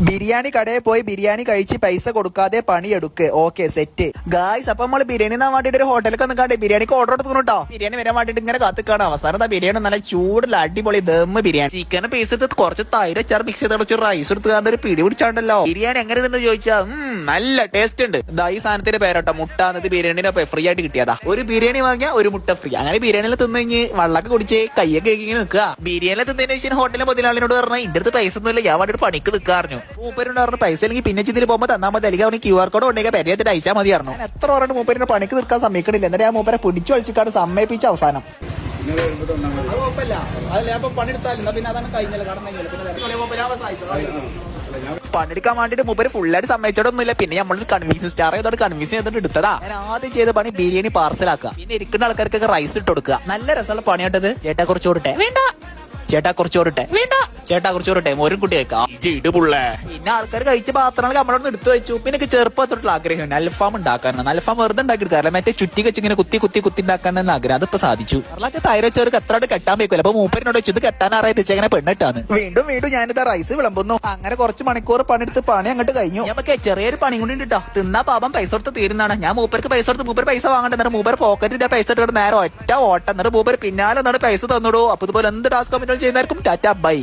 ബിരിയാണി കടയിൽ പോയി ബിരിയാണി കഴിച്ച് പൈസ കൊടുക്കാതെ പണിയെടുക്ക്. Okay set guys. അപ്പൊ നമ്മള് ബിരിയാണി തന്നാൻ വേണ്ടിട്ട് ഒരു ഹോട്ടലിൽ നിൽക്കാണ്ട് ബിരിയാണിക്ക് ഓർഡർ എടുക്കുന്നു കേട്ടോ. ബിരിയാണി വരാൻ വേണ്ടിട്ട് ഇങ്ങനെ കാത്തിക്കാണ്. അവസാനം ബിരിയാണി നല്ല ചൂടുള്ള അടിപൊളി ദമ്മ് ബിരിയാണി. ചിക്കൻ പീസ് എടുത്ത് കുറച്ച് തൈര് അച്ചാർ മിക്സ് ചെയ്ത് കുറച്ച് റൈസ് എടുത്തുകൊണ്ട് ഒരു പിടി പിടിച്ചാണ്ടല്ലോ. ബിരിയാണി എങ്ങനെയുണ്ടെന്ന് ചോദിച്ചാൽ നല്ല ടേസ്റ്റ് ഉണ്ട്. ഈ സാധനത്തിന്റെ പേരോട്ടോ മുട്ട എന്നത് ബിരിയാണിയുടെ ഫ്രീ ആയിട്ട് കിട്ടിയതാ. ഒരു ബിരിയാണി വാങ്ങിയാൽ ഒരു മുട്ട ഫ്രീ. അങ്ങനെ ബിരിയാണിയിൽ തിന്നു കഴിഞ്ഞ് വെള്ളമൊക്കെ കുടിച്ച് കയ്യൊക്കെ ഇങ്ങനെ നിൽക്കുക. ബിരിയാണി തിന്നതിന് ശേഷം ഹോട്ടലിലെ മുതലാളിനോട് പറഞ്ഞാൽ ഇന്റെ അടുത്ത് പൈസ ഒന്നുമില്ല, ഞാൻ വേണ്ടി പണിക്ക് നിൽക്കാറിഞ്ഞു. മൂപ്പരോട് പറഞ്ഞു പൈസ അല്ലെങ്കിൽ പിന്നെ ഇതിൽ പോകുമ്പോൾ തന്നാൽ മതി, അല്ലെങ്കിൽ അവന് QR കോഡ് ഉണ്ടെങ്കിൽ പരിചയത്തിൽ അയച്ചാൽ മതി പറഞ്ഞു. ഞാൻ എത്ര പറഞ്ഞ മൂപ്പരിന്റെ പണിക്ക് നിൽക്കാൻ സമ്മതിക്കണില്ല. എന്നിട്ട് ഞാൻ മൂപ്പരെ പിടിച്ചു വലിച്ചിട്ടാണ് സമ്മതിപ്പിച്ച അവസാനം. പണിയെടുക്കാൻ വേണ്ടിട്ട് മൂപ്പര് ഫുള്ളായിട്ട് സമ്മതിച്ചോടൊന്നുമില്ല. പിന്നെ നമ്മളൊരു കൺവീൻസ് സ്റ്റാർ ചെയ്തോട് കൺവീൻസ് ചെയ്തിട്ട് എടുത്തതാ. ഞാൻ ആദ്യം ചെയ്ത പണി ബിരിയാണി പാർസലാക്കുക. പിന്നെ ഇരിക്കുന്ന ആൾക്കാർക്കൊക്കെ റൈസ് ഇട്ട് കൊടുക്കുക. നല്ല രസമുള്ള പണിയായിട്ടത്. ചേട്ടാ കുറച്ച് കൊടുട്ടെ, വേണ്ട ചേട്ടാ കുറച്ച് ചോറിട്ടെ, വേണ്ട ചേട്ടാ കുറച്ച് ചോറിട്ടെ, മോരും കുട്ടി കഴിക്കാം. പിന്നെ ആൾക്കാർ കഴിച്ച പാത്രങ്ങൾ നമ്മളോട് എടുത്തു വെച്ചു. പിന്നെ ചെറുപ്പത്തോട്ടുള്ള ആഗ്രഹം അൽഫാം ഉണ്ടാക്കാനാണ്. അൽഫാം വെറുതെ ഉണ്ടാക്കിയെടുക്കാറില്ല, മറ്റേ ചുറ്റി വെച്ച് ഇങ്ങനെ കുത്തി കുത്തി കുത്തി ഉണ്ടാക്കാനെന്ന് ആഗ്രഹം. അതിപ്പോ സാധിച്ചു. അവളൊക്കെ തൈരച്ചവർക്ക് എത്രയോട് കെട്ടാൻ വെക്കില്ല. അപ്പൊ മൂപ്പരിനോട് വെച്ചത് കെട്ടാൻ അറിയാതെ എങ്ങനെ പെണ്ണിട്ടാണ്. വീണ്ടും വീണ്ടും ഞാനിതാ റൈസ് വിളമ്പുന്നു. അങ്ങനെ കുറച്ച് മണിക്കൂർ പണിയെടുത്ത് പണി അങ്ങോട്ട് കഴിഞ്ഞു. നമുക്ക് ചെറിയൊരു പണി കൊണ്ട് കേട്ടോ. തിന്നാ പാപം പൈസ കൊടുത്ത് തീരുന്നതാണ്. ഞാൻ മൂപ്പർക്ക് പൈസ കൊടുത്ത് മൂപ്പർ പൈസ വാങ്ങണ്ട. എന്നിട്ട് മൂപ്പർ പോക്കറ്റിന്റെ പൈസ എടുത്ത് നേരെ ഒറ്റ ഓട്ടം. എന്നിട്ട് മൂപ്പർ പിന്നാലെ പൈസ തന്നിടൂ. അപ്പൊ ഇതുപോലെ എന്ത് ടാസ്ക് ചെയ്യുന്നവർക്കും ടാറ്റ ബൈ.